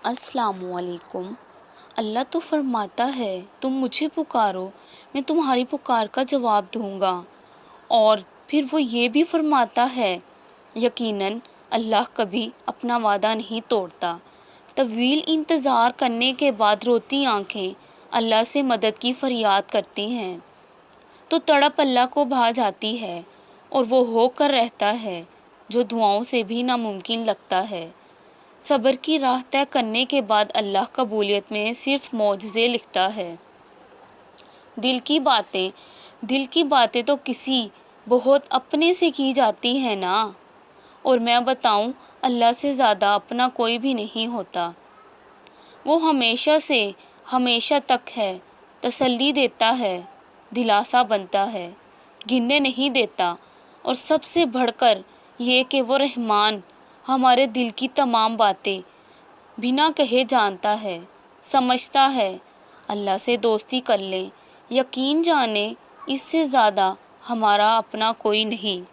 السلام علیکم۔ اللہ تو فرماتا ہے تم مجھے پکارو میں تمہاری پکار کا جواب دوں گا، اور پھر وہ یہ بھی فرماتا ہے یقیناً اللہ کبھی اپنا وعدہ نہیں توڑتا۔ طویل انتظار کرنے کے بعد روتی آنکھیں اللہ سے مدد کی فریاد کرتی ہیں تو تڑپ اللہ کو بھا جاتی ہے، اور وہ ہو کر رہتا ہے جو دعاؤں سے بھی ناممکن لگتا ہے۔ صبر کی راہ طے کرنے کے بعد اللہ قبولیت میں صرف معجزے لکھتا ہے۔ دل کی باتیں تو کسی بہت اپنے سے کی جاتی ہیں نا، اور میں بتاؤں اللہ سے زیادہ اپنا کوئی بھی نہیں ہوتا۔ وہ ہمیشہ سے ہمیشہ تک ہے، تسلی دیتا ہے، دلاسا بنتا ہے، گرنے نہیں دیتا، اور سب سے بڑھ کر یہ کہ وہ رحمان ہمارے دل کی تمام باتیں بنا کہے جانتا ہے، سمجھتا ہے۔ اللہ سے دوستی کر لیں، یقین جانیں اس سے زیادہ ہمارا اپنا کوئی نہیں۔